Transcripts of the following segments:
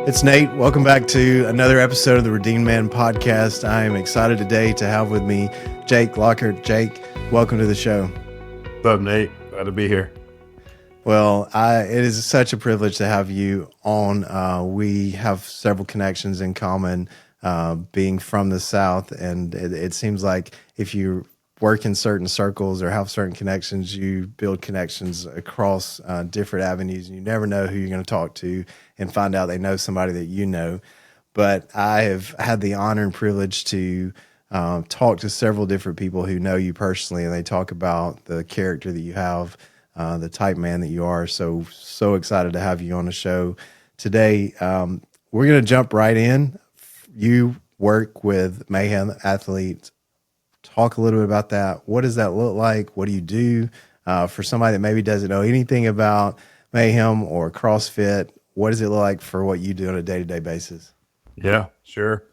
It's Nate. Welcome back to another episode of the Redeemed Man podcast. I am excited today to have with me Jake Lockert. Jake, welcome to the show. What's up, Nate? Glad to be here. Well, it is such a privilege to have you on. We have several connections in common, being from the South, and it seems like if you work in certain circles or have certain connections, you build connections across different avenues, and you never know who you're going to talk to and find out they know somebody that you know. But I have had the honor and privilege to talk to several different people who know you personally, and they talk about the character that you have, the type man that you are. So excited to have you on the show today. We're going to jump right in. You work with Mayhem athletes. Talk a little bit about that. What does that look like? What do you do for somebody that maybe doesn't know anything about Mayhem or CrossFit? What does it look like for what you do on a day-to-day basis? Yeah, sure.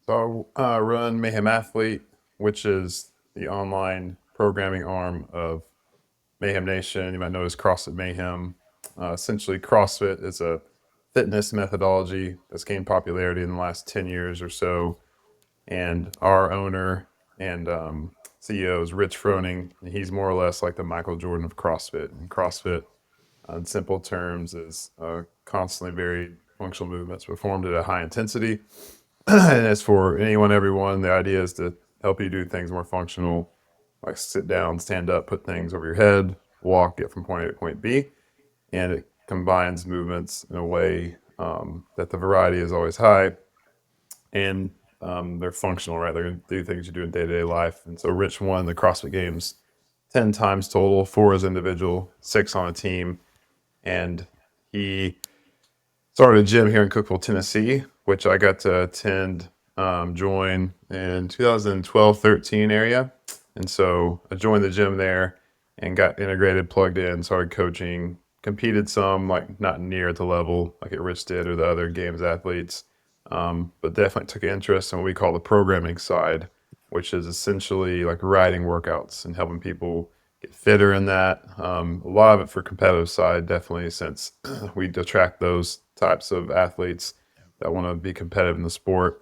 So I run Mayhem Athlete, which is the online programming arm of Mayhem Nation. You might know as CrossFit Mayhem. Essentially, CrossFit is a fitness methodology that's gained popularity in the last 10 years or so. And our owner and CEO is Rich Froning. And he's more or less like the Michael Jordan of CrossFit. And CrossFit, in simple terms, is constantly varied functional movements performed at a high intensity. And as for anyone, everyone, the idea is to help you do things more functional, like sit down, stand up, put things over your head, walk, get from point A to point B. And it combines movements in a way that the variety is always high and they're functional, right? They're going to do things you do in day-to-day life. And so Rich won the CrossFit Games 10 times total, 4 as individual, 6 on a team. And he started a gym here in Cookeville, Tennessee, which I got to attend, join in 2012-13 area. And so I joined the gym there and got integrated, plugged in, started coaching, competed some, like not near at the level like Rich did or the other games athletes, but definitely took an interest in what we call the programming side, which is essentially like riding workouts and helping people get fitter in that. A lot of it for competitive side, definitely, since we attract those types of athletes that want to be competitive in the sport.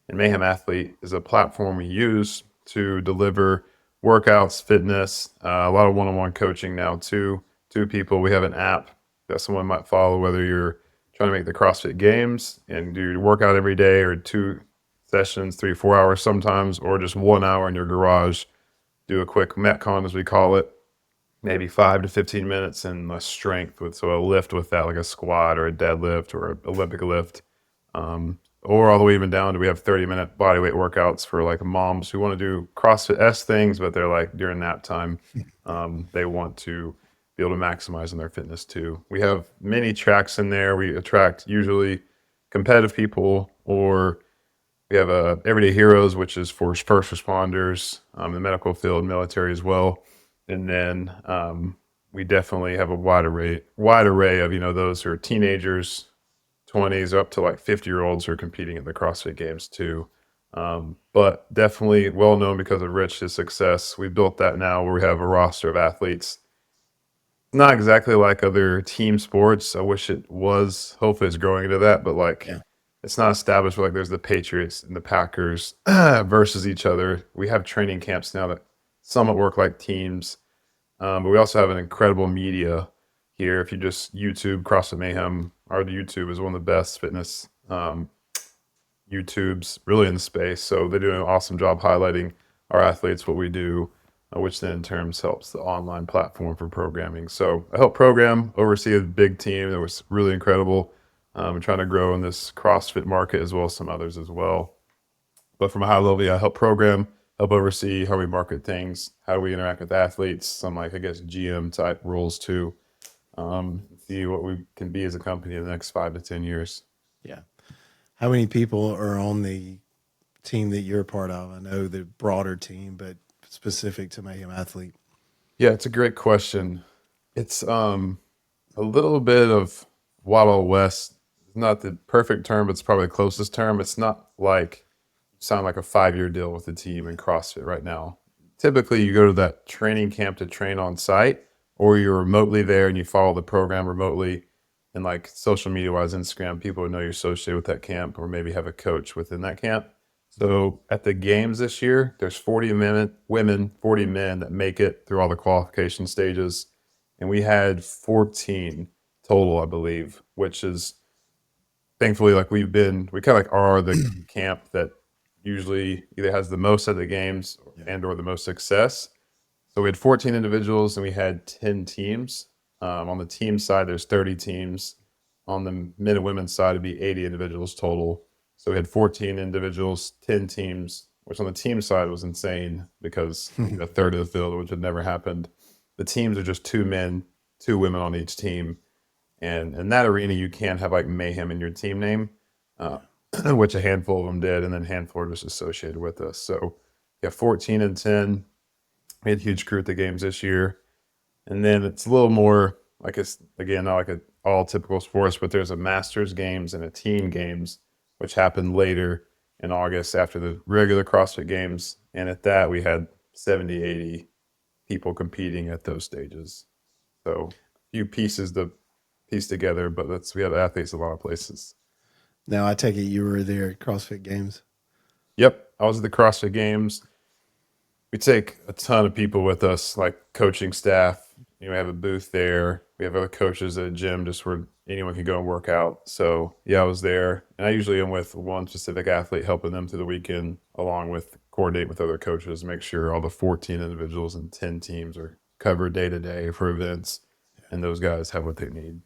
And Mayhem Athlete is a platform we use to deliver workouts, fitness, a lot of one-on-one coaching now too. 2 people. We have an app that someone might follow, whether you're trying to make the CrossFit Games and do your workout every day, or 2 sessions, 3-4 hours sometimes, or just 1 hour in your garage, do a quick Metcon, as we call it, maybe 5 to 15 minutes in a strength with, so a lift with that, like a squat or a deadlift or an Olympic lift, or all the way even down to, we have 30-minute bodyweight workouts for like moms who want to do CrossFit-esque things, but they're like during nap time, they want to be able to maximize on their fitness too. We have many tracks in there. We attract usually competitive people, or we have Everyday Heroes, which is for first responders, the medical field, military as well. And then we definitely have a wide array of, those who are teenagers, 20s, up to like 50-year-olds who are competing in the CrossFit Games too. But definitely well known because of Rich's success. We built that now where we have a roster of athletes. Not exactly like other team sports. I wish it was. Hopefully it's growing into that, but it's not established where like there's the Patriots and the Packers versus each other. We have training camps now that somewhat work like teams, but we also have an incredible media here. If you just YouTube CrossFit Mayhem, our YouTube is one of the best fitness YouTubes really in the space. So they do an awesome job highlighting our athletes, what we do, which then in terms helps the online platform for programming. So I help program, oversee a big team that was really incredible. I'm trying to grow in this CrossFit market as well as some others as well. But from a high level, I help program, help oversee how we market things, how do we interact with athletes, some like, I guess, GM type roles too. See what we can be as a company in the next 5 to 10 years. Yeah. How many people are on the team that you're a part of? I know the broader team, but specific to Mayhem Athlete. Yeah, it's a great question. It's a little bit of Wild West. It's not the perfect term, but it's probably the closest term. It's not like sound like a 5-year deal with the team in CrossFit right now. Typically, you go to that training camp to train on site, or you're remotely there and you follow the program remotely. and like social media wise, Instagram, people would know you're associated with that camp or maybe have a coach within that camp. So at the games this year, there's 40 women, 40 men that make it through all the qualification stages. And we had 14 total, I believe, which is thankfully like we kind of like are the camp that usually either has the most at the games Yeah. and or the most success. So we had 14 individuals and we had 10 teams. On the team side, there's 30 teams. On the men and women's side, it'd be 80 individuals total. So we had 14 individuals, 10 teams, which on the team side was insane because a third of the field, which had never happened. The teams are just 2 men, 2 women on each team. And in that arena, you can't have like Mayhem in your team name, uh, which a handful of them did, and then a handful are just associated with us. So yeah, 14 and 10. We had a huge crew at the games this year. And then it's a little more like it's again not like a all typical sports, but there's a masters games and a team games, which happened later in August after the regular CrossFit games. And at that we had 70, 80 people competing at those stages. So a few pieces to piece together, but we had athletes a lot of places. Now, I take it you were there at CrossFit Games. Yep. I was at the CrossFit games. We take a ton of people with us, like coaching staff. We have a booth there. We have other coaches at a gym just where anyone can go and work out. So yeah, I was there, and I usually am with one specific athlete, helping them through the weekend, along with coordinate with other coaches, make sure all the 14 individuals and 10 teams are covered day to day for events, and those guys have what they need.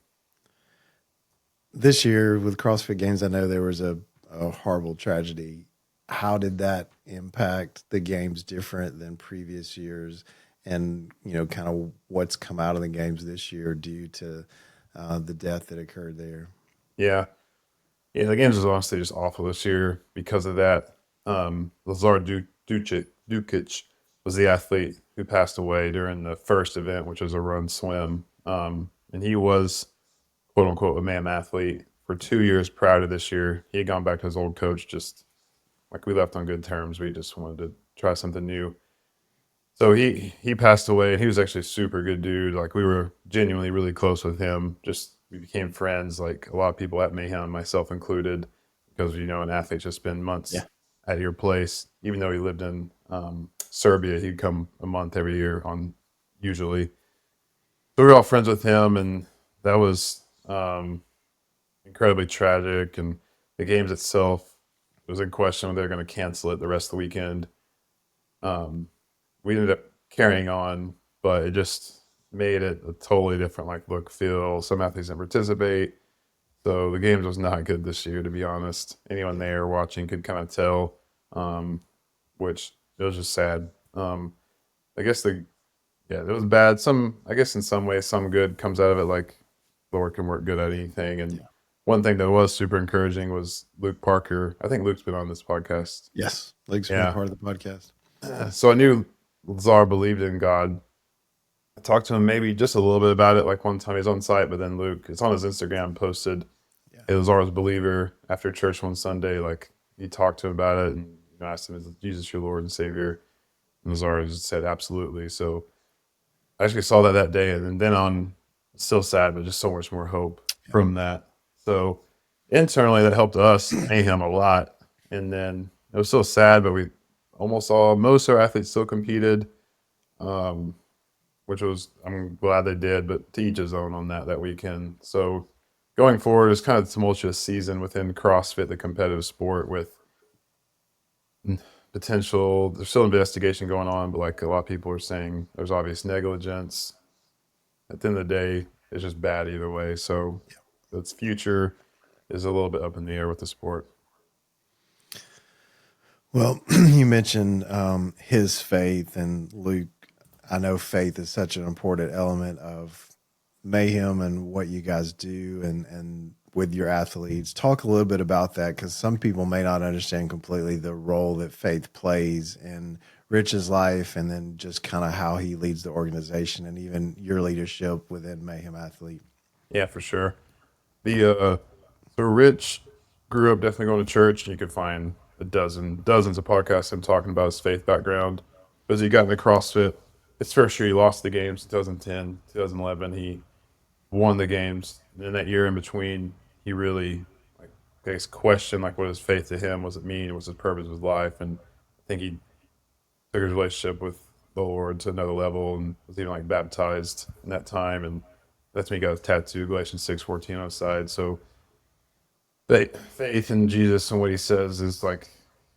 This year with CrossFit Games, I know there was a horrible tragedy. How did that impact the games different than previous years? And, kind of what's come out of the games this year due to the death that occurred there? Yeah, yeah, the games was honestly just awful this year because of that. Lazar Dukic was the athlete who passed away during the first event, which was a run swim. And he was quote unquote a MAM athlete for 2 years prior to this year. He had gone back to his old coach, just like we left on good terms. We just wanted to try something new. So he passed away, and he was actually a super good dude. Like we were genuinely really close with him. Just we became friends, like a lot of people at Mayhem, myself included, because an athlete just spend months Yeah. at your place. Even though he lived in Serbia, he'd come a month every year on usually. So we were all friends with him, and that was incredibly tragic. And the games itself, it was in question whether they're going to cancel it the rest of the weekend. We ended up carrying on, but it just made it a totally different look, feel. Some athletes didn't participate, so the games was not good this year, to be honest. Anyone there watching could kind of tell, which it was just sad. I guess it was bad. I guess in some ways, some good comes out of it. Like Lord can work good at anything, and one thing that was super encouraging was Luke Parker. I think Luke's been on this podcast. Yes. Luke's been Yeah. part of the podcast. So I knew Lazar believed in God. I talked to him maybe just a little bit about it, like one time he was on site, but then Luke, it's on his Instagram, posted, hey, Lazar was a believer after church one Sunday. Like he talked to him about it and asked him, is Jesus your Lord and Savior? And Lazar just said, absolutely. So I actually saw that day, and then on, still sad, but just so much more hope from that. So internally, that helped us, Mayhem, a lot. And then it was so sad, but we almost most of our athletes still competed, which I'm glad they did, but to each his own on that weekend. So going forward, it's kind of a tumultuous season within CrossFit, the competitive sport, with potential, there's still investigation going on, but like a lot of people are saying there's obvious negligence. At the end of the day, it's just bad either way. So its future is a little bit up in the air with the sport. Well, you mentioned his faith, and Luke. I know faith is such an important element of Mayhem and what you guys do, and with your athletes. Talk a little bit about that, because some people may not understand completely the role that faith plays in Rich's life, and then just kind of how he leads the organization, and even your leadership within Mayhem Athlete. Yeah, for sure. So Rich grew up definitely going to church, and you could find dozens of podcasts him talking about his faith background. But as he got into CrossFit, his first year he lost the games, 2010, 2011. He won the games. And in that year in between, he really like I guess questioned like what his faith to him, was it mean, was his purpose of his life, and I think he took his relationship with the Lord to another level and was even like baptized in that time. And that's when he got his tattoo, Galatians 6:14 on his side. So faith in Jesus and what he says is like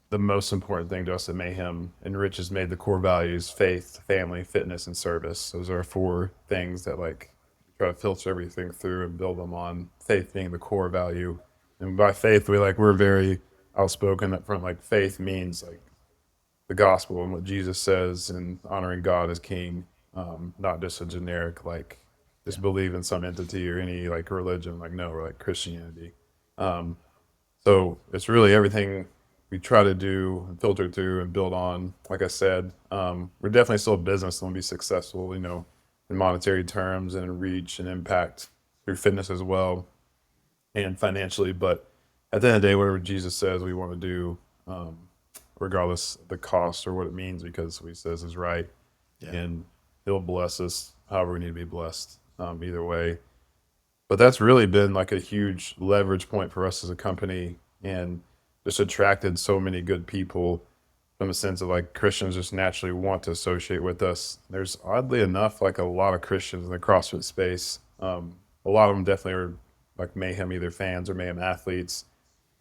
the most important thing to us at Mayhem. And Rich has made the core values: faith, family, fitness, and service. Those are four things that like try to filter everything through and build them on. Faith being the core value. And by faith, we're very outspoken up front. Like faith means like the gospel and what Jesus says and honoring God as king, not just a generic like just believe in some entity or any like religion. Like no, we're like Christianity. Um, so it's really everything we try to do and filter through and build on. Like I said, we're definitely still a business and we'll be successful, in monetary terms and in reach and impact through fitness as well and financially. But at the end of the day, whatever Jesus says we want to do, regardless of the cost or what it means, because what he says is right. Yeah. And he'll bless us however we need to be blessed, either way. But that's really been like a huge leverage point for us as a company and just attracted so many good people from a sense of like Christians just naturally want to associate with us. There's oddly enough like a lot of Christians in the CrossFit space. A lot of them definitely are like Mayhem either fans or Mayhem athletes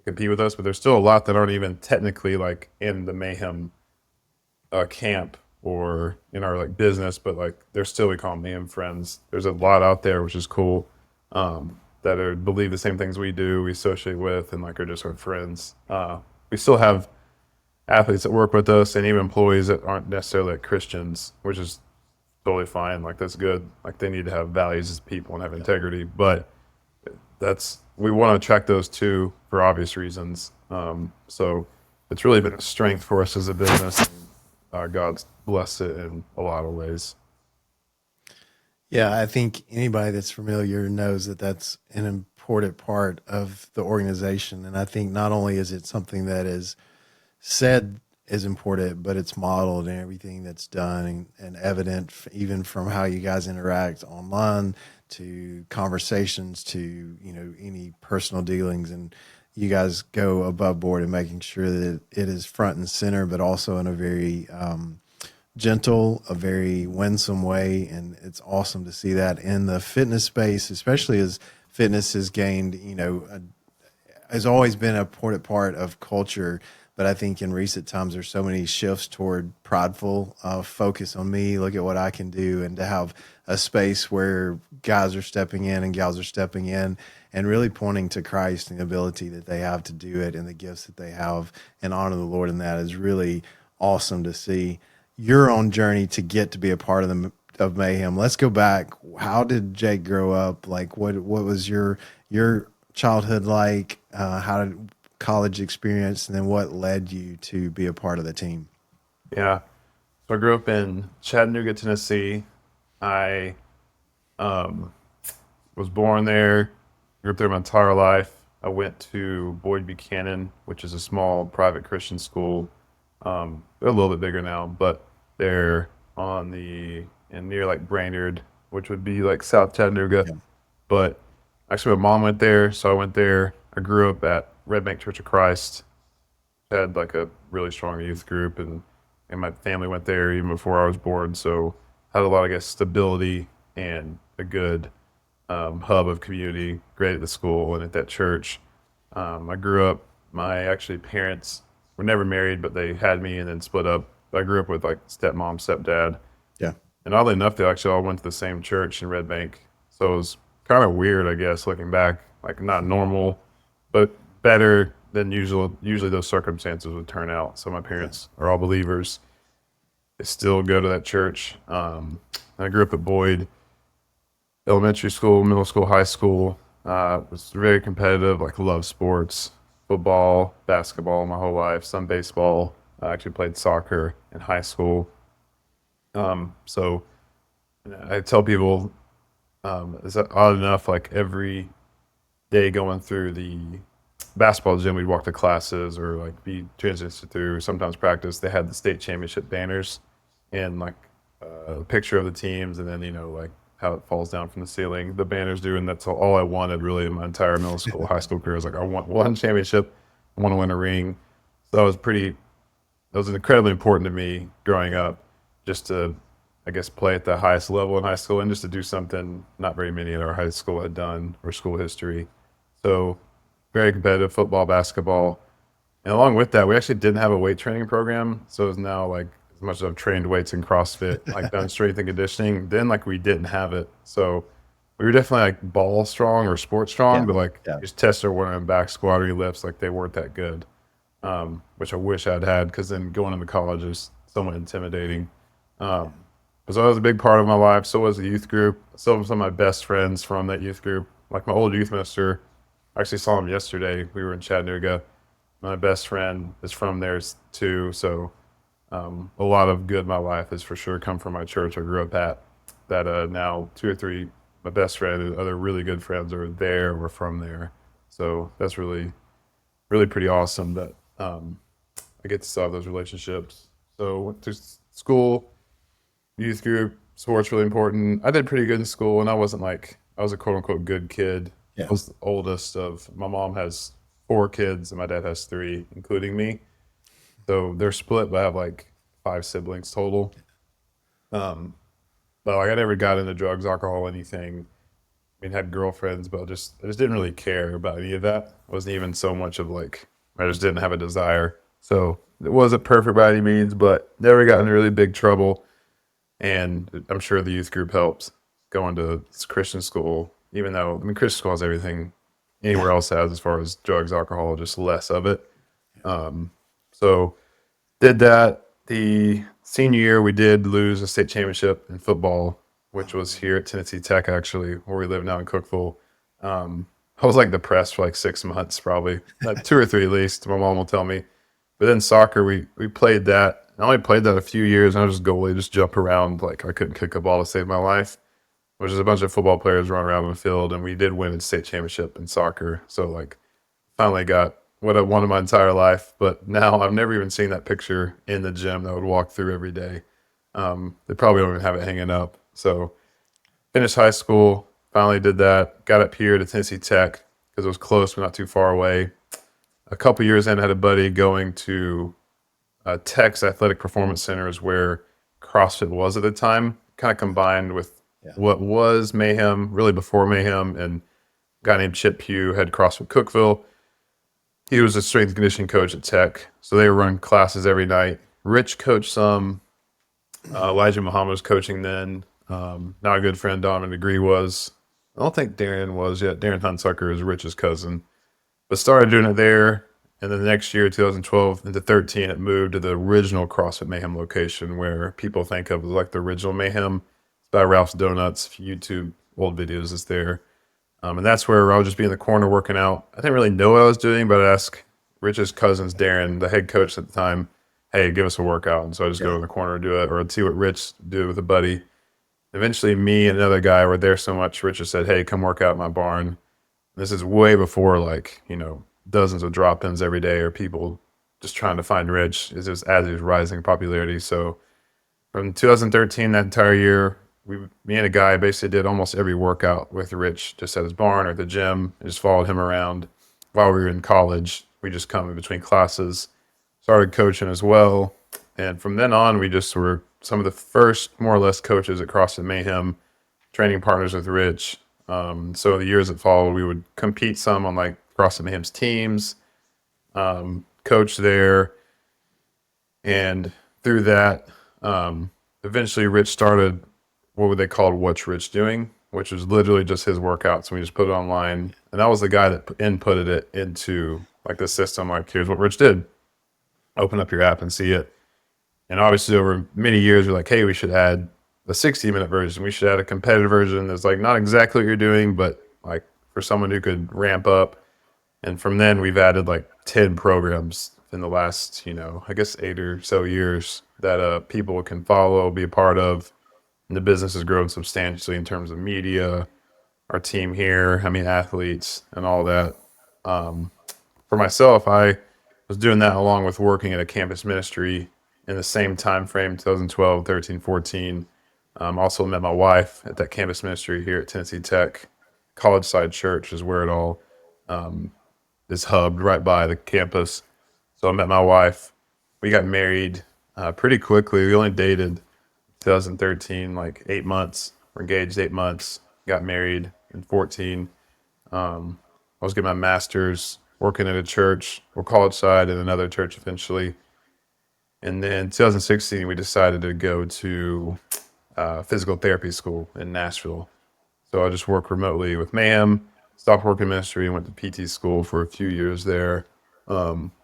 compete with us, but there's still a lot that aren't even technically like in the Mayhem camp or in our like business, but like they're still, we call them Mayhem friends. There's a lot out there, which is cool, that are believe the same things we do, we associate with, and like are just our friends. We still have athletes that work with us and even employees that aren't necessarily like Christians, which is totally fine. Like that's good. Like they need to have values as people and have integrity, but we want to attract those too for obvious reasons. So it's really been a strength for us as a business. God's blessed it in a lot of ways. Yeah, I think anybody that's familiar knows that that's an important part of the organization. And I think not only is it something that is said is important, but it's modeled in everything that's done and evident, even from how you guys interact online to conversations to, any personal dealings. And you guys go above board in making sure that it is front and center, but also in a very, gentle, a very winsome way. And it's awesome to see that in the fitness space, especially as fitness has gained, has always been an important part of culture. But I think in recent times, there's so many shifts toward prideful focus on me, look at what I can do, and to have a space where guys are stepping in and gals are stepping in and really pointing to Christ and the ability that they have to do it and the gifts that they have and honor the Lord in that is really awesome to see. Your own journey to get to be a part of Mayhem. Let's go back. How did Jake grow up? Like, what was your childhood like? How did college experience, and then what led you to be a part of the team? Yeah. So I grew up in Chattanooga, Tennessee. I was born there, grew up there my entire life. I went to Boyd Buchanan, which is a small private Christian school. They're a little bit bigger now, but they're near like Brainerd, which would be like South Chattanooga. Yeah. But actually, my mom went there, so I went there. I grew up at Red Bank Church of Christ. Had like a really strong youth group, and my family went there even before I was born. So had a lot, I guess, stability and a good hub of community. Great at the school and at that church. I grew up. My actually parents were never married, but they had me and then split up. I grew up with like stepmom, stepdad, Yeah. and oddly enough, they actually all went to the same church in Red Bank. So it was kind of weird, I guess, looking back. Like not normal, but better than usual. Usually those circumstances would turn out. So my parents are all believers. They still go to that church. I grew up at Boyd elementary school, middle school, high school. Was very competitive, like loved sports, football, basketball my whole life, some baseball. I actually played soccer in high school. So I tell people, it's odd enough, like every day going through the basketball gym, we'd walk to classes or like be transitioned through, sometimes practice. They had the state championship banners and like a picture of the teams and then, like how it falls down from the ceiling. The banners do, and that's all I wanted really in my entire middle school, high school career. I was like, I want one championship, I want to win a ring. So that was incredibly important to me growing up, just to, I guess, play at the highest level in high school and just to do something not very many in our high school had done or school history. So very competitive football, basketball. And along with that, we actually didn't have a weight training program. So it's now like as much as I've trained weights in CrossFit, like done strength and conditioning, then like we didn't have it. So we were definitely like ball strong or sports strong, Yeah. but like Yeah. just test our one on back squat or lifts, like they weren't that good. Which I wish I'd had because then going into college is somewhat intimidating. Um, but so that was a big part of my life. So was the youth group. Some of my best friends from that youth group, like my old youth minister, I actually saw him yesterday. We were in Chattanooga. My best friend is from there too. So a lot of good in my life has for sure come from my church I grew up at. That now two or three, my best friend and other really good friends are there or from there. So that's really pretty awesome that I get to still have those relationships. So went to school, youth group, sports really important. I did pretty good in school, and I was a quote unquote good kid. Yeah. I was the oldest of. My mom has 4 kids, and my dad has 3, including me. So they're split, but I have like 5 siblings total. Um, but like I never got into drugs, alcohol, anything. I mean, had girlfriends, but I just didn't really care about any of that. It wasn't even so much of like I just didn't have a desire. So it wasn't perfect by any means, but never got into really big trouble. And I'm sure the youth group helps going to Christian school, even though I mean Christian school has everything anywhere else has as far as drugs, alcohol, just less of it. So did that. The senior year, we did lose a state championship in football, which was here at Tennessee Tech, actually, where we live now in Cookeville. I was like depressed for like 6 months, probably like 2 or 3 at least. My mom will tell me. But then soccer, we played that. I only played that a few years, and I was just goalie, just jump around like I couldn't kick a ball to save my life. Which is a bunch of football players running around on the field, and we did win a state championship in soccer. So like, finally got what I wanted my entire life. But now I've never even seen that picture in the gym that I would walk through every day. They probably don't even have it hanging up. So finished high school, finally did that. Got up here to Tennessee Tech because it was close but not too far away. A couple years in, I had a buddy going to Tech's Athletic Performance Center is where CrossFit was at the time, kind of combined with Yeah. what was Mayhem, really before Mayhem, and a guy named Chip Pugh had CrossFit Cookeville. He was a strength and conditioning coach at Tech, so they run classes every night. Rich coached some. Elijah Muhammad was coaching then. Now a good friend, Donovan Degree was. I don't think Darren was yet. Darren Hunsucker is Rich's cousin. But started doing it there. And then the next year, 2012 into 13, it moved to the original CrossFit Mayhem location where people think of as like the original Mayhem. It's by Ralph's Donuts. If you YouTube old videos, it's there. And that's where I would just be in the corner working out. I didn't really know what I was doing, but I'd ask Rich's cousins, Darren, the head coach at the time, hey, give us a workout. And so I just go in the corner and do it, or I'd see what Rich did with a buddy. Eventually, me and another guy were there so much, Rich just said, hey, come work out in my barn. This is way before, like, dozens of drop-ins every day or people just trying to find Rich. It's just as he was rising in popularity. So from 2013, that entire year, me and a guy basically did almost every workout with Rich, just at his barn or at the gym, and just followed him around while we were in college. We just come in between classes, started coaching as well. And from then on, we just were some of the first, more or less, coaches at CrossFit Mayhem, training partners with Rich. So the years that followed, we would compete some on like CrossFit Mayhem's teams, coach there. And through that, eventually Rich started what would they call What's Rich Doing, which was literally just his workouts. And we just put it online. And that was the guy that inputted it into like the system. Like, here's what Rich did. Open up your app and see it. And obviously over many years, we're like, hey, we should add a 60-minute version. We should add a competitive version that's like not exactly what you're doing, but like for someone who could ramp up. And from then we've added like 10 programs in the last, I guess 8 or so years that people can follow, be a part of. And the business has grown substantially in terms of media, our team here, athletes and all that. For myself, I was doing that along with working at a campus ministry in the same time frame, 2012, 13, 14. Also met my wife at that campus ministry here at Tennessee Tech. College Side Church is where it all is hubbed right by the campus. So I met my wife. We got married pretty quickly. We only dated 2013, like 8 months. We're engaged 8 months. Got married in 14. I was getting my master's, working at a church, or college side, and another church eventually. And then 2016, we decided to go to physical therapy school in Nashville. So I just worked remotely with Mayhem, stopped working ministry, and went to PT school for a few years there,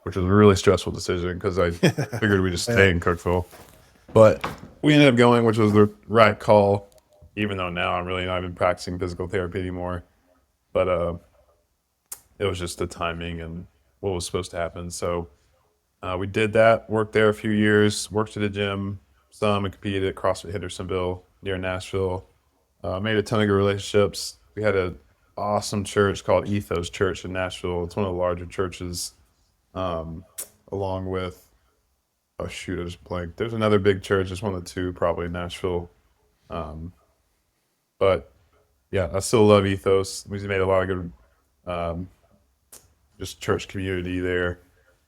which was a really stressful decision because I figured we'd just stay in Cookville. But we ended up going, which was the right call, even though now I'm really not even practicing physical therapy anymore. But it was just the timing and what was supposed to happen. So we did that, worked there a few years, worked at a gym, some, and competed at CrossFit Hendersonville near Nashville. Made a ton of good relationships. We had an awesome church called Ethos Church in Nashville. It's one of the larger churches, along with, oh shoot, I just blanked. There's another big church. It's one of the two probably in Nashville. But yeah, I still love Ethos. We made a lot of good just church community there.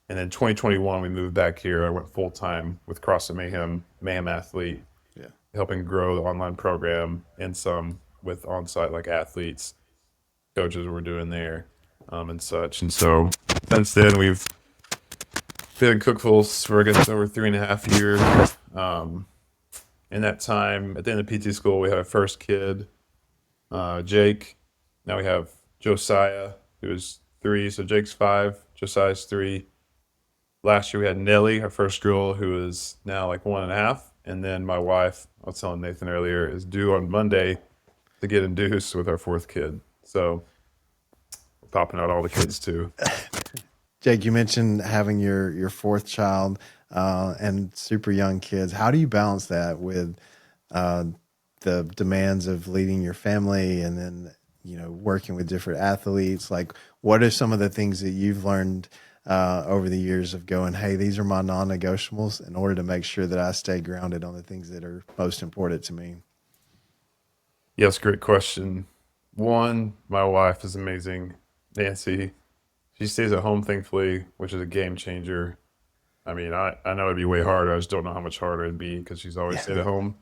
And then 2021, we moved back here. I went full time with CrossFit Mayhem, Mayhem Athlete, Yeah. helping grow the online program and some with on site like athletes, coaches were doing there, and such. And so since then, we've been in Cookville for I guess over 3.5 years. In that time, at the end of PT school, we had our first kid, Jake. Now we have Josiah, who is 3. So Jake's 5, Josiah's 3. Last year we had Nelly, our first girl, who is now like 1.5. And then my wife, I was telling Nathan earlier, is due on Monday to get induced with our 4th kid. So we're popping out all the kids too. Jake, you mentioned having your fourth child and super young kids. How do you balance that with uh, the demands of leading your family and then working with different athletes? Like, what are some of the things that you've learned over the years of going, hey, these are my non-negotiables in order to make sure that I stay grounded on the things that are most important to me? Yes, great question. One, my wife is amazing, Nancy. She stays at home, thankfully, which is a game changer. I mean, I know it'd be way harder. I just don't know how much harder it'd be because she's always stayed at home.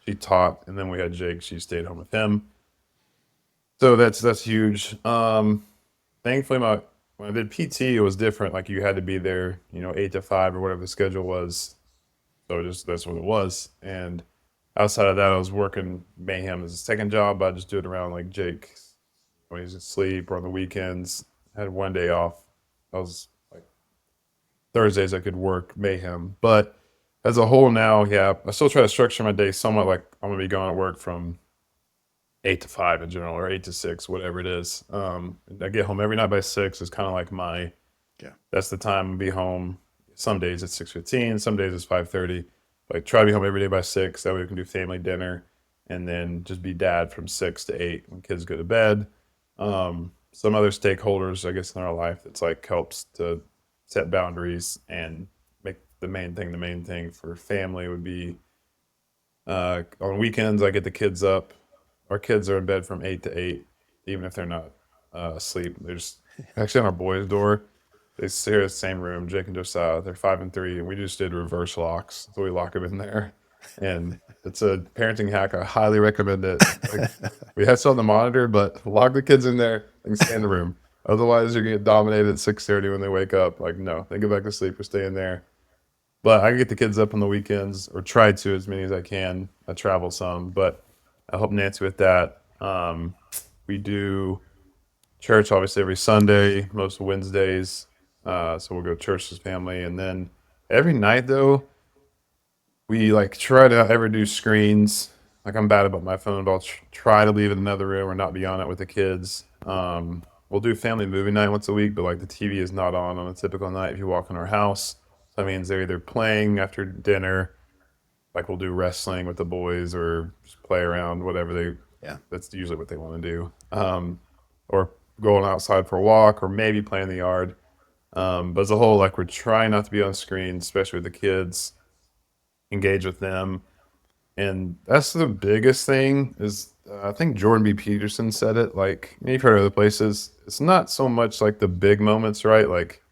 She taught, and then we had Jake. She stayed home with him. So that's huge. Thankfully, when I did PT, it was different. Like you had to be there, 8 to 5 or whatever the schedule was. So just that's what it was. And outside of that, I was working Mayhem as a second job. I just do it around like Jake when he's asleep or on the weekends. I had one day off. I was like Thursdays I could work Mayhem. But as a whole now, yeah, I still try to structure my day somewhat like I'm gonna be going to work from 8 to 5 in general, or 8 to 6, whatever it is. I get home every night by 6. Is kind of like Yeah. that's the time to be home. Some days it's 6:15, some days it's 5:30. Like try to be home every day by 6. That way we can do family dinner, and then just be dad from 6 to 8 when kids go to bed. Some other stakeholders, I guess, in our life that's like helps to set boundaries and make the main thing for family would be on weekends I get the kids up. Our kids are in bed from 8 to 8, even if they're not asleep. They're just actually on our boys' door. They share the same room, Jake and Josiah. They're 5 and 3, and we just did reverse locks. So we lock them in there. And it's a parenting hack. I highly recommend it. Like, we have something to monitor, but lock the kids in there and stay in the room. Otherwise, you're going to get dominated at 6:30 when they wake up. Like, no, they go back to sleep or stay in there. But I can get the kids up on the weekends, or try to as many as I can. I travel some, but I help Nancy with that. We do church obviously every Sunday, most Wednesdays. So we'll go to church as family, and then every night though, we like try to not ever do screens. Like I'm bad about my phone, but I'll try to leave it in another room or not be on it with the kids. We'll do family movie night once a week, but like the TV is not on a typical night if you walk in our house. So that means they're either playing after dinner, like we'll do wrestling with the boys or just play around, whatever they. Yeah. That's usually what they want to do, or going outside for a walk, or maybe playing in the yard. But as a whole, like we're trying not to be on screen, especially with the kids. Engage with them. And that's the biggest thing is, I think Jordan B. Peterson said it, like, you've heard of other places. It's not so much like the big moments, right? Like,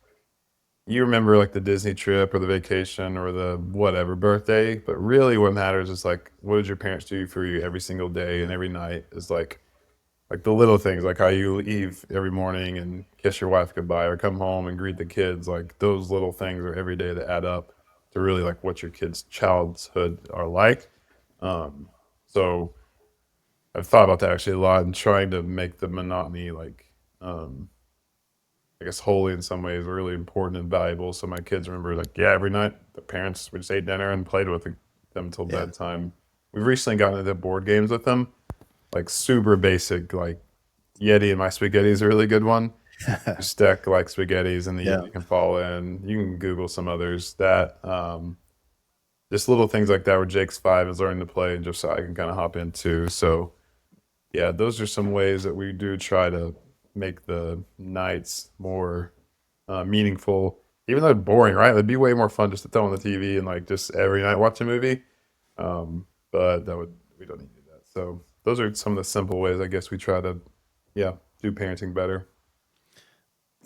you remember like the Disney trip or the vacation or the whatever birthday, but really what matters is like, what did your parents do for you every single day and every night is like the little things, like how you leave every morning and kiss your wife goodbye or come home and greet the kids. Like those little things are every day that add up to really like what your kids' childhood are like. Um, so I've thought about that actually a lot and trying to make the monotony like I guess holy in some ways, really important and valuable. So my kids remember like, yeah, every night the parents would just ate dinner and played with them until Yeah. bedtime. We've recently gotten into board games with them, like super basic, like Yeti and My Spaghetti is a really good one. You stack like spaghettis and the Yeah. Yeti can fall in. You can Google some others that just little things like that where Jake's 5 is learning to play and Josiah can kind of hop into. So yeah, those are some ways that we do try to make the nights more meaningful. Even though it's boring, right? It'd be way more fun just to throw on the TV and like just every night watch a movie. But we don't need to do that. So those are some of the simple ways I guess we try to, yeah, do parenting better.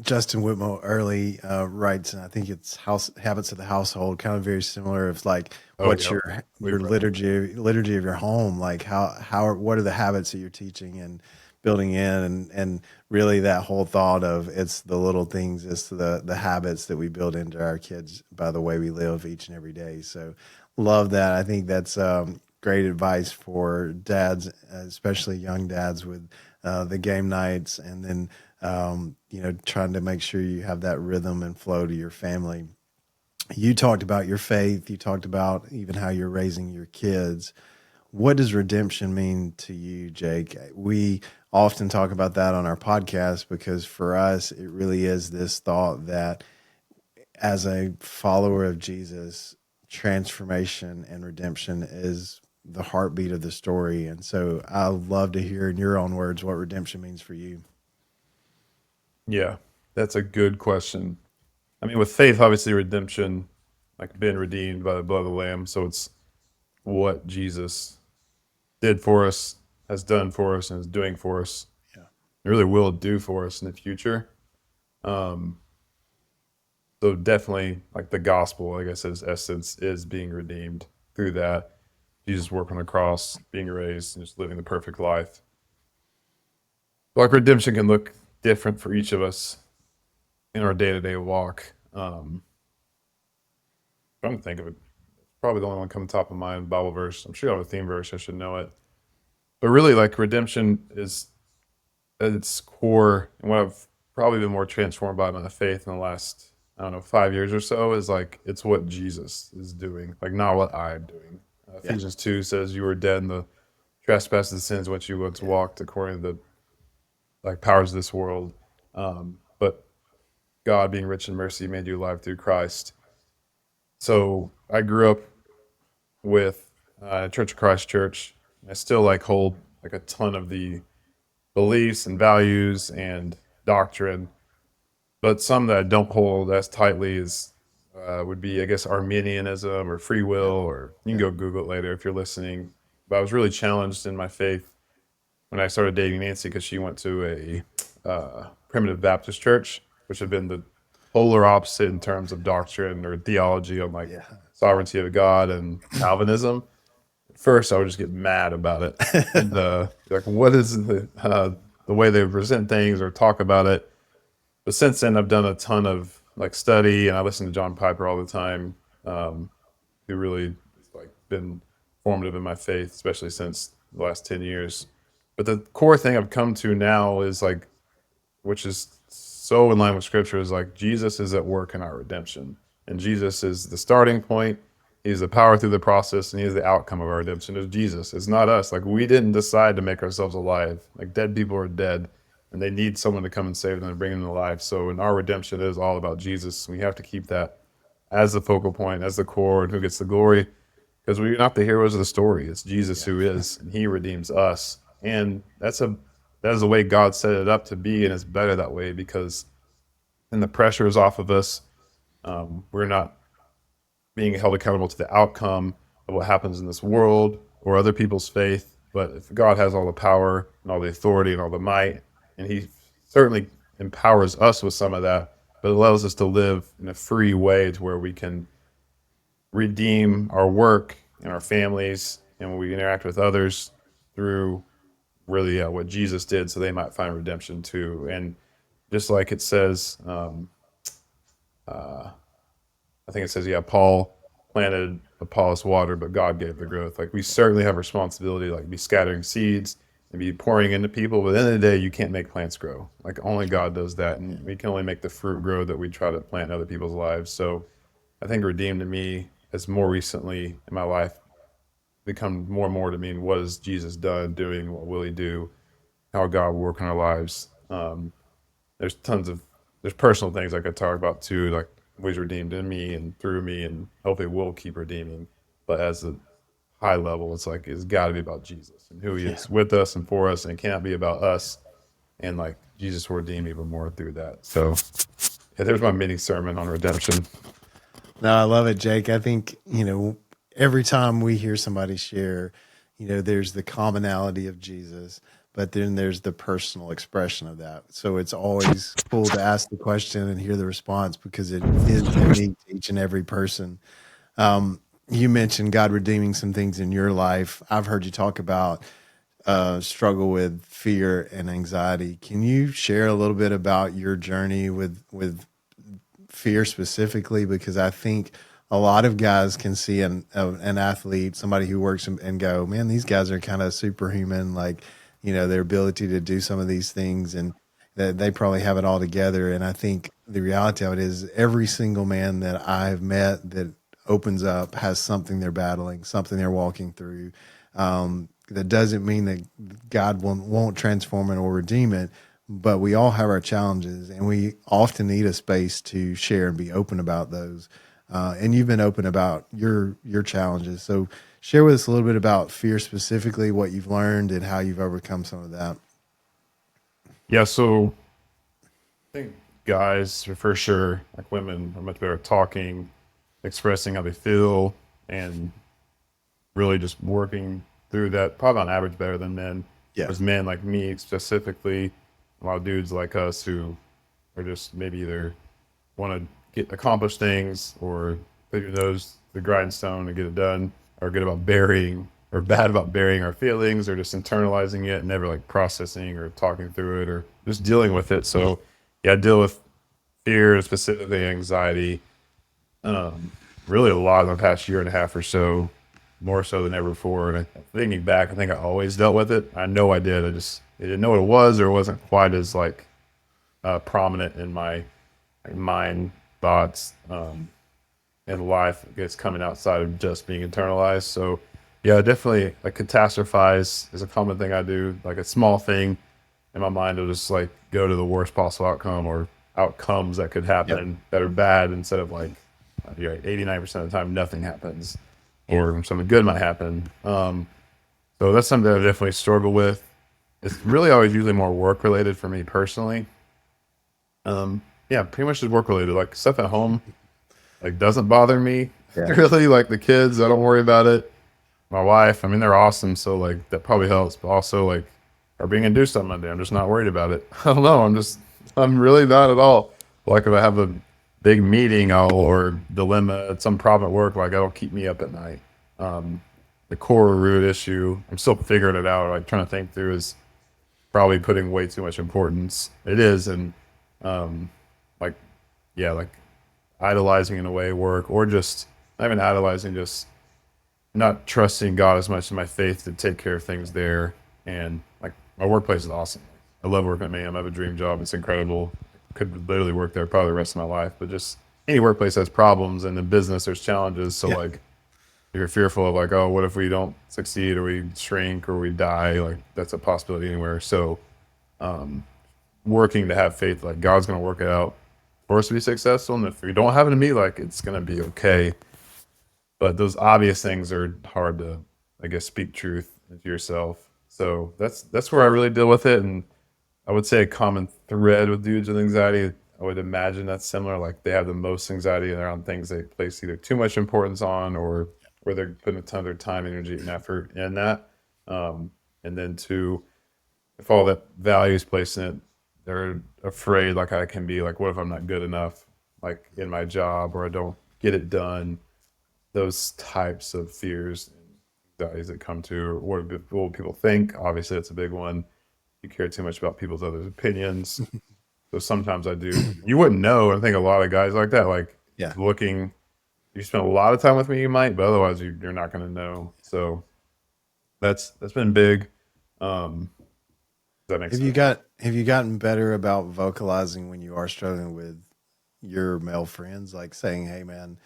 Justin Whitmore early writes, and I think it's House Habits of the Household, kind of very similar. Of like, Oh, what's yep. your We've read that. liturgy of your home? Like, what are the habits that you're teaching and building in, and really that whole thought of it's the little things, it's the habits that we build into our kids by the way we live each and every day. So, love that. I think that's great advice for dads, especially young dads with the game nights, and then trying to make sure you have that rhythm and flow to your family. You talked about your faith. You talked about even how you're raising your kids. What does redemption mean to you, Jake? We often talk about that on our podcast because for us, it really is this thought that as a follower of Jesus, transformation and redemption is the heartbeat of the story. And so I love to hear in your own words what redemption means for you. Yeah, that's a good question. I mean, with faith, obviously redemption, like been redeemed by the blood of the Lamb. So it's what Jesus did for us, has done for us, and is doing for us, Yeah. and really will do for us in the future. Um, so definitely, like the gospel, I guess, its essence is being redeemed through that. Jesus work on the cross, being raised, and just living the perfect life. Like redemption can look different for each of us in our day to day walk. Trying to think of it. Probably the only one coming top of mind, Bible verse. I'm sure you have a theme verse. I should know it. But really, like redemption is at its core, and what I've probably been more transformed by my faith in the last, I don't know, 5 years or so is like it's what Jesus is doing, like not what I'm doing. Yeah. Ephesians 2 says you were dead in the trespasses and sins which you once Yeah. walked according to the like powers of this world. But God, being rich in mercy, made you alive through Christ. So I grew up with Church of Christ Church. I still like hold like a ton of the beliefs and values and doctrine, but some that I don't hold as tightly as would be, I guess, Arminianism or free will, Yeah. or you can Yeah. go Google it later if you're listening. But I was really challenged in my faith when I started dating Nancy because she went to a primitive Baptist church, which had been the polar opposite in terms of doctrine or theology on like Yeah. sovereignty of God and Calvinism. At first, I would just get mad about it, and like, what is the way they present things or talk about it? But since then, I've done a ton of like study, and I listen to John Piper all the time, um, who really has like been formative in my faith, especially since the last 10 years. But the core thing I've come to now is like, which is so in line with Scripture, is like Jesus is at work in our redemption, and Jesus is the starting point. He's the power through the process, and he is the outcome of our redemption. It's Jesus. It's not us. Like we didn't decide to make ourselves alive. Like dead people are dead, and they need someone to come and save them and bring them to life. So, in our redemption, it is all about Jesus. We have to keep that as the focal point, as the core, and who gets the glory. Because we're not the heroes of the story. It's Jesus Yeah. who is, and He redeems us. And that is the way God set it up to be, and it's better that way because then the pressure is off of us. We're not being held accountable to the outcome of what happens in this world. or other people's faith. But if God has all the power and all the authority and all the might, and he certainly empowers us with some of that, but it allows us to live in a free way to where we can redeem our work and our families and when we interact with others through really what Jesus did so they might find redemption too. And just like it says, I think it says, yeah, Paul planted, Apollos water, but God gave the growth. Like we certainly have a responsibility, like be scattering seeds and be pouring into people. But at the end of the day, you can't make plants grow. Like only God does that. And we can only make the fruit grow that we try to plant in other people's lives. So I think redeemed to me has more recently in my life become more and more to mean what has Jesus done, doing, what will he do, how God will work in our lives. There's tons of there's personal things I could talk about too, like ways redeemed in me and through me, and hopefully will keep redeeming. But as a high level, it's like it's got to be about Jesus and who he Yeah. is with us and for us, and it can't be about us. And like Jesus will redeem even more through that. So yeah, there's my mini sermon on redemption. No, I love it, Jake. I think, every time we hear somebody share, there's the commonality of Jesus, but then there's the personal expression of that. So it's always cool to ask the question and hear the response because it is unique to each and every person. You mentioned God redeeming some things in your life. I've heard you talk about struggle with fear and anxiety. Can you share a little bit about your journey with fear specifically? Because I think a lot of guys can see an athlete, somebody who works and go, man, these guys are kind of superhuman. Like, their ability to do some of these things and that they probably have it all together. And I think the reality of it is every single man that I've met that opens up has something they're battling, something they're walking through. That doesn't mean that God won't transform it or redeem it, but we all have our challenges and we often need a space to share and be open about those. And you've been open about your challenges. So share with us a little bit about fear specifically, what you've learned and how you've overcome some of that. Yeah, so I think guys for sure, like women, are much better at talking, expressing how they feel, and really just working through that. Probably on average better than men. Yeah. Whereas men like me specifically, a lot of dudes like us who are just maybe either want to get accomplish things or put your nose to the grindstone and get it done, or good about burying or bad about burying our feelings or just internalizing it and never like processing or talking through it or just dealing with it. So yeah, I deal with fear, specifically anxiety, really a lot in the past year and a half or so, more so than ever before. And thinking back, I think I always dealt with it. I know I did. I didn't know what it was, or it wasn't quite as like prominent in my like, mind, thoughts, and life. I guess coming outside of just being internalized. So yeah, definitely like catastrophize is a common thing I do. Like a small thing in my mind will just like go to the worst possible outcome or outcomes that could Yep. happen that are bad instead of like 89% of the time nothing happens or something good might happen. So that's something that I definitely struggle with. It's really always usually more work related for me personally. Yeah, pretty much just work related. Like stuff at home like doesn't bother me Yeah. really. Like the kids, I don't worry about it. My wife, I mean, they're awesome, so like that probably helps. But also like, are being induced on Monday, I'm just not worried about it. I don't know. I'm really not at all. Like if I have a big meeting, or dilemma, some problem at work, like that'll keep me up at night. The core root issue, I'm still figuring it out. Like trying to think through is probably putting way too much importance. It is, and like yeah, like idolizing in a way work, or just not even idolizing, just not trusting God as much in my faith to take care of things there. And like my workplace is awesome. I love working at Mayhem. I have a dream job. It's incredible. Could literally work there probably the rest of my life. But just any workplace has problems, and in business there's challenges. So Yeah. like if you're fearful of like, oh, what if we don't succeed or we shrink or we die? Like that's a possibility anywhere. So working to have faith, like God's gonna work it out for us to be successful. And if we don't have it in me, like it's gonna be okay. But those obvious things are hard to, I guess, speak truth into yourself. So that's where I really deal with it. And I would say a common thread with dudes with anxiety, I would imagine that's similar. Like they have the most anxiety around things they place either too much importance on or where they're putting a ton of their time, energy, and effort in that. And then two, if all that value is placed in it, they're afraid, like I can be like, what if I'm not good enough, like in my job, or I don't get it done? Those types of fears and anxieties that come to, or what will people think? Obviously, that's a big one. You care too much about people's other opinions. So sometimes I do. You wouldn't know. I think a lot of guys like that, like Yeah. looking, you spend a lot of time with me, you might, but otherwise you're not going to know. So that's been big. Does that make sense? Have you gotten better about vocalizing when you are struggling with your male friends, like saying, "Hey, man,"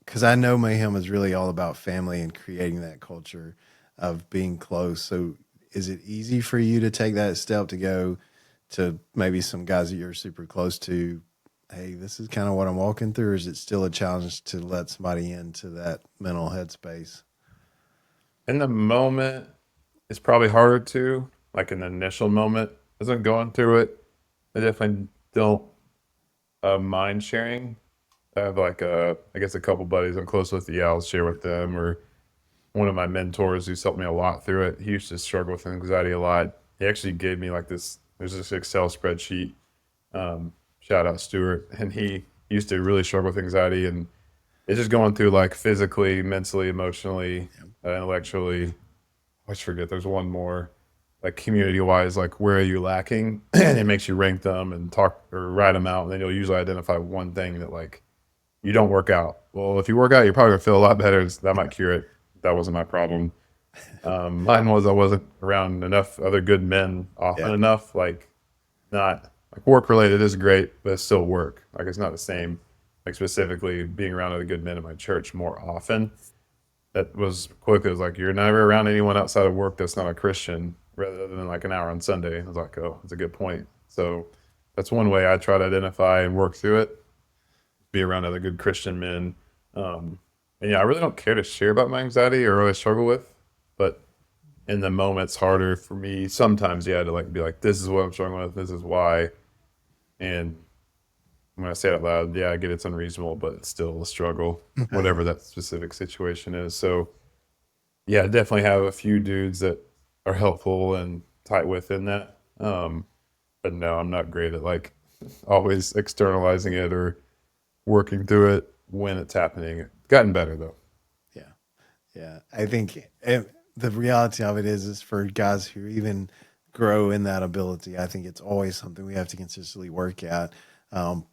because I know Mayhem is really all about family and creating that culture of being close. So, is it easy for you to take that step to go to maybe some guys that you're super close to? Hey, this is kind of what I'm walking through. Or is it still a challenge to let somebody into that mental headspace? In the moment, it's probably harder to, like in the initial moment, as I'm going through it, I definitely don't mind sharing. I have like I guess a couple buddies I'm close with. Yeah, I'll share with them, or one of my mentors who's helped me a lot through it. He used to struggle with anxiety a lot. He actually gave me like this. There's this Excel spreadsheet. Shout out Stuart, and he used to really struggle with anxiety, and it's just going through like physically, mentally, emotionally, intellectually. I always forget. There's one more, like community wise, like where are you lacking, and it makes you rank them and talk or write them out, and then you'll usually identify one thing that like you don't work out. Well, if you work out, you're probably gonna feel a lot better. That might cure it. That wasn't my problem. Mine was I wasn't around enough other good men often Yeah. enough. Like not like work related is great, but it's still work. Like it's not the same. Like specifically being around other good men in my church more often. That was quick. It was like you're never around anyone outside of work that's not a Christian, rather than like an hour on Sunday. I was like, oh, that's a good point. So that's one way I try to identify and work through it. Be around other good Christian men. Um, and yeah, I really don't care to share about my anxiety or what I struggle with, but in the moment, it's harder for me sometimes. Yeah, to like be like, this is what I'm struggling with. This is why. And when I say it out loud, yeah, I get it's unreasonable, but it's still a struggle, whatever that specific situation is. So yeah, I definitely have a few dudes that are helpful and tight within that. But no, I'm not great at like always externalizing it or working through it when it's happening. Gotten better though. Yeah. Yeah, I think the reality of it is for guys who even grow in that ability, I think it's always something we have to consistently work at.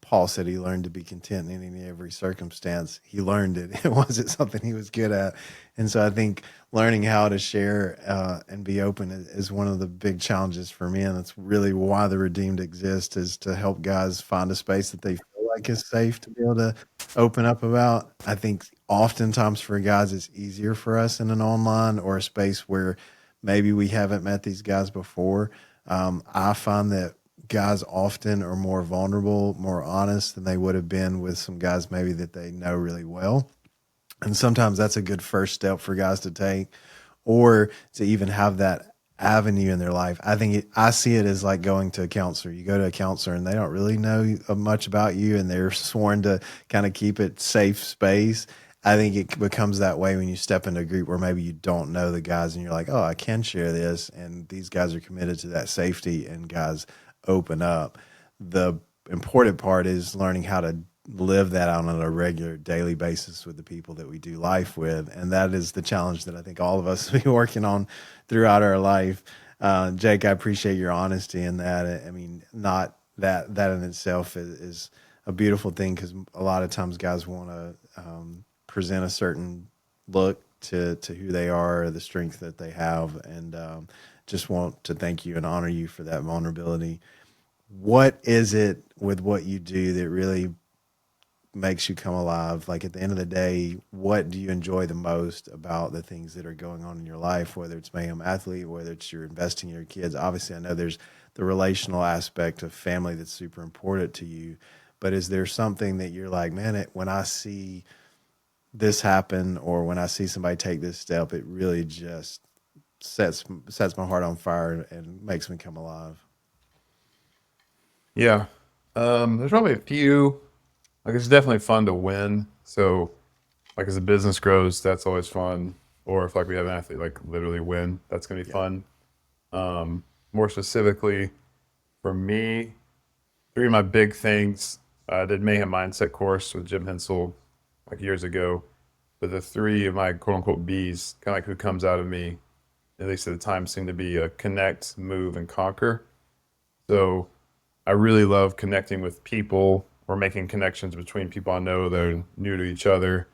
Paul said he learned to be content in any and every circumstance. He learned it. It wasn't something he was good at, and so I think learning how to share and be open is one of the big challenges for me, and that's really why the Redeemed exists, is to help guys find a space that they feel like is safe to be able to open up about. I think oftentimes for guys, it's easier for us in an online or a space where maybe we haven't met these guys before. I find that guys often are more vulnerable, more honest than they would have been with some guys maybe that they know really well. And sometimes that's a good first step for guys to take, or to even have that avenue in their life. I see it as like going to a counselor. You go to a counselor and they don't really know much about you, and they're sworn to kind of keep it safe space. I think it becomes that way when you step into a group where maybe you don't know the guys and you're like, oh, I can share this. And these guys are committed to that safety, and guys open up. The important part is learning how to live that out on a regular daily basis with the people that we do life with. And that is the challenge that I think all of us be working on throughout our life. Jake, I appreciate your honesty in that. I mean, not that in itself is a beautiful thing, because a lot of times guys want to present a certain look to who they are, or the strength that they have. And just want to thank you and honor you for that vulnerability. What is it with what you do that really makes you come alive? Like at the end of the day, what do you enjoy the most about the things that are going on in your life, whether it's Mayhem Athlete, whether it's you're investing in your kids? Obviously, I know there's the relational aspect of family that's super important to you, but is there something that you're like, man, when I see this happen, or when I see somebody take this step, it really just sets my heart on fire and makes me come alive? Yeah. There's probably a few. Like it's definitely fun to win. So like as a business grows, that's always fun. Or if like we have an athlete like literally win, that's gonna be Yeah. fun. More specifically for me, three of my big things. I did Mayhem Mindset course with Jim Hensel like years ago. But the three of my quote unquote B's, kind of like who comes out of me, at least at the time, seemed to be connect, move, and conquer. So I really love connecting with people or making connections between people I know that are new to each other.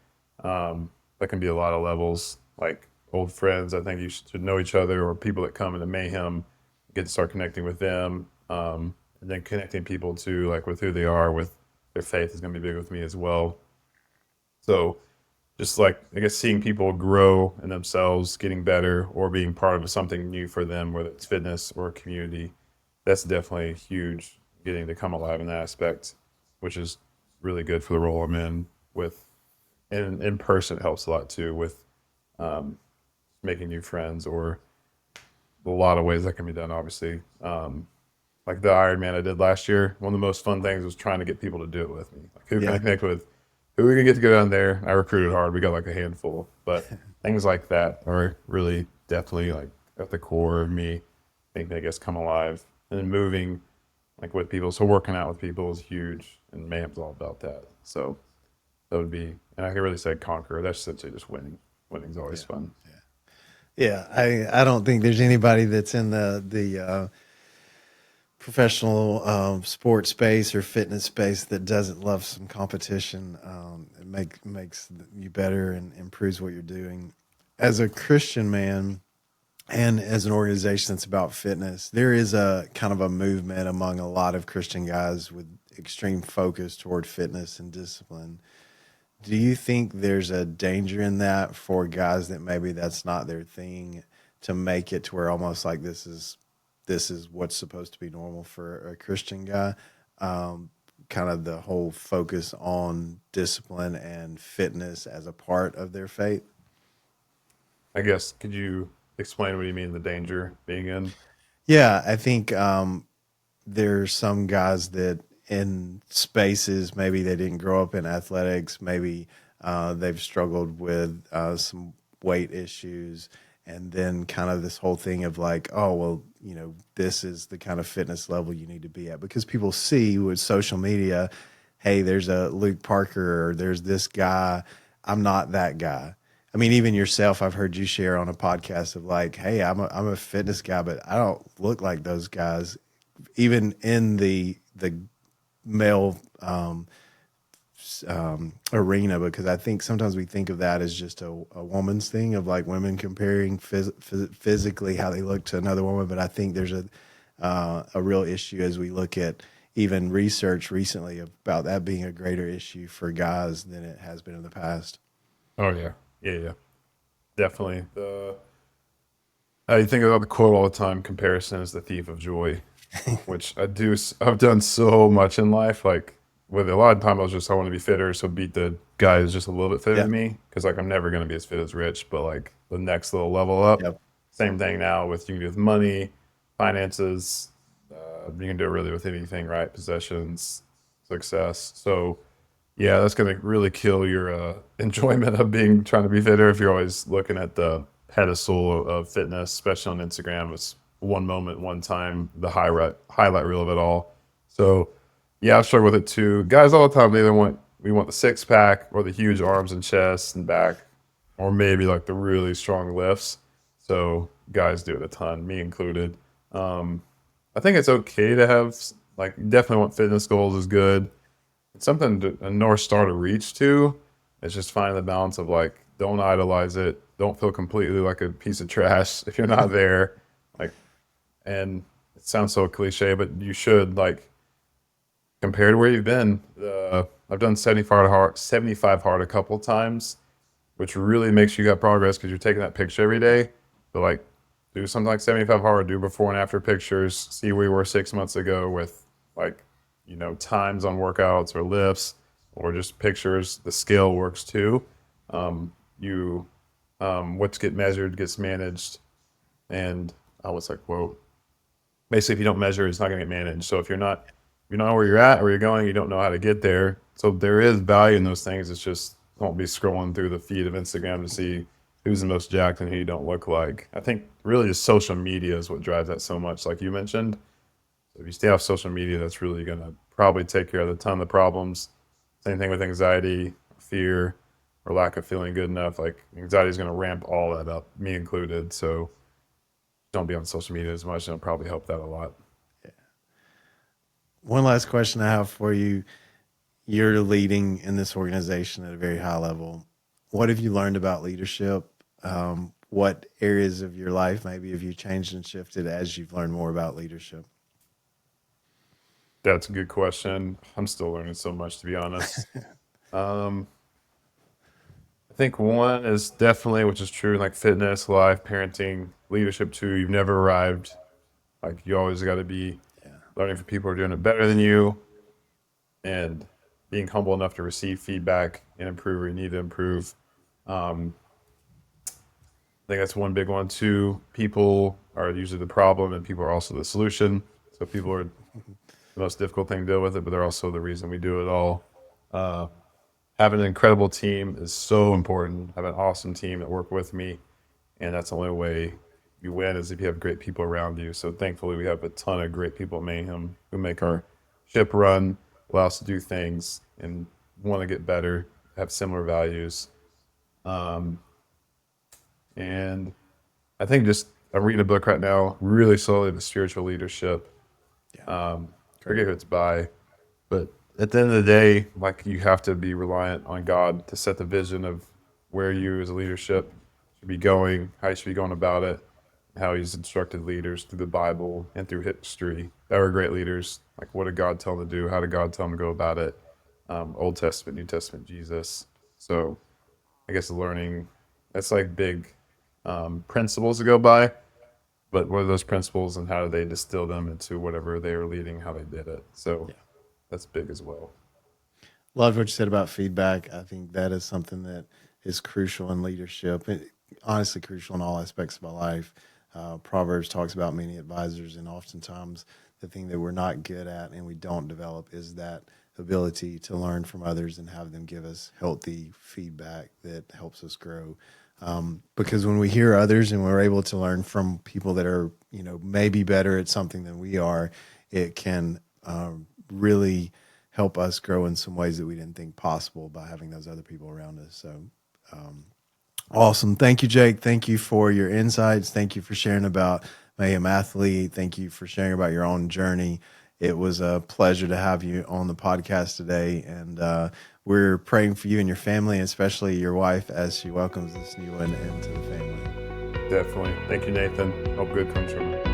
That can be a lot of levels, like old friends. I think you should know each other, or people that come into Mayhem, get to start connecting with them. And then connecting people to like with who they are, with their faith is going to be big with me as well. So just like I guess seeing people grow in themselves, getting better, or being part of something new for them, whether it's fitness or a community, that's definitely huge. Getting to come alive in that aspect, which is really good for the role I'm in. With and in person, it helps a lot too with um, making new friends, or a lot of ways that can be done. Obviously, like the Ironman I did last year, one of the most fun things was trying to get people to do it with me. Like who can I Yeah. connect with? Who are we gonna get to go down there? I recruited hard. We got like a handful, but things like that are really definitely like at the core of me making I guess come alive and then moving like with people. So working out with people is huge, and Mayhem's all about that. So that would be, and I can really say conquer. That's essentially just winning. Winning's always Yeah. fun. Yeah. I don't think there's anybody that's in the professional sports space or fitness space that doesn't love some competition. It makes you better and improves what you're doing. As a Christian man and as an organization that's about fitness, there is a kind of a movement among a lot of Christian guys with extreme focus toward fitness and discipline. Do you think there's a danger in that for guys that maybe that's not their thing, to make it to where almost like this is what's supposed to be normal for a Christian guy? Kind of the whole focus on discipline and fitness as a part of their faith. I guess could you explain what you mean the danger being in? Yeah, I think there's some guys that in spaces maybe they didn't grow up in athletics, maybe they've struggled with some weight issues, and then kind of this whole thing of like, oh well, this is the kind of fitness level you need to be at because people see with social media, hey, there's a Luke Parker or there's this guy. I'm not that guy. I mean, even yourself, I've heard you share on a podcast of like, hey, I'm a fitness guy, but I don't look like those guys even in the male arena, because I think sometimes we think of that as just a woman's thing of like women comparing physically how they look to another woman, but I think there's a real issue as we look at even research recently about that being a greater issue for guys than it has been in the past. Oh yeah, yeah, definitely. The I think about the quote all the time: "Comparison is the thief of joy," which I do. I've done so much in life. Like with a lot of time, I want to be fitter, so beat the guy who's just a little bit fitter Yeah. than me. Because like I'm never gonna be as fit as Rich, but like the next little level up. Yep. Same thing now with you can do with money, finances. You can do it really with anything, right? Possessions, success. So yeah, that's gonna really kill your enjoyment of being trying to be fitter if you're always looking at the pedestal of fitness, especially on Instagram. It's one moment, one time, the highlight reel of it all. So yeah, I've struggled with it too. Guys all the time, they either we want the six pack or the huge arms and chest and back, or maybe like the really strong lifts. So guys do it a ton, me included. Um, I think it's okay to have like definitely want fitness goals is good. It's something a North Star to reach to. It's just finding the balance of like, don't idolize it. Don't feel completely like a piece of trash if you're not there. Like, and it sounds so cliche, but you should like compare to where you've been. I've done 75 hard a couple of times, which really makes you got progress because you're taking that picture every day. But like, do something like 75 hard, do before and after pictures, see where you were 6 months ago with like, times on workouts or lifts or just pictures. The scale works too. You, what's get measured gets managed. And what's that quote? Basically, if you don't measure, it's not going to get managed. So if you don't know where you're at or you're going, you don't know how to get there. So there is value in those things. It's just Don't be scrolling through the feed of Instagram to see who's the most jacked and who you don't look like. I think really just social media is what drives that so much, like you mentioned. If you stay off social media, that's really going to probably take care of a ton of the problems. Same thing with anxiety, fear, or lack of feeling good enough. Like anxiety is going to ramp all that up, me included. So don't be on social media as much, and it'll probably help that a lot. One last question I have for you. You're leading in this organization at a very high level. What have you learned about leadership? What areas of your life maybe have you changed and shifted as you've learned more about leadership? That's a good question. I'm still learning so much, to be honest. Um, I think one is definitely, which is true, like fitness, life, parenting, leadership too. You've never arrived. Like you always got to be learning from people who are doing it better than you, and being humble enough to receive feedback and improve where you need to improve. Um, I think that's one big one too. People are usually the problem, and people are also the solution. So people are the most difficult thing to deal with it, but they're also the reason we do it all. Uh, Having an incredible team is so important. Have an awesome team that work with me, and that's the only way you win is if you have great people around you. So thankfully, we have a ton of great people at Mayhem who make our ship run, allow us to do things, and want to get better, have similar values. Um, and I think just I'm reading a book right now, really slowly, the spiritual leadership. Forget who it's by, but at the end of the day, like you have to be reliant on God to set the vision of where you as a leadership should be going, how you should be going about it, how He's instructed leaders through the Bible and through history that were great leaders. Like, what did God tell them to do? How did God tell them to go about it? Old Testament, New Testament, Jesus. So I guess learning that's like big principles to go by. But what are those principles and how do they distill them into whatever they were leading, how they did it? So that's big as well. Loved what you said about feedback. I think that is something that is crucial in leadership. Honestly, crucial in all aspects of my life. Proverbs talks about many advisors, and oftentimes the thing that we're not good at and we don't develop is that ability to learn from others and have them give us healthy feedback that helps us grow. Because when we hear others and we're able to learn from people that are, maybe better at something than we are, it can really help us grow in some ways that we didn't think possible by having those other people around us. So awesome. Thank you, Jake. Thank you for your insights. Thank you for sharing about Mayhem Athlete. Thank you for sharing about your own journey. It was a pleasure to have you on the podcast today. And we're praying for you and your family, especially your wife, as she welcomes this new one into the family. Definitely. Thank you, Nathan. Hope good comes from it.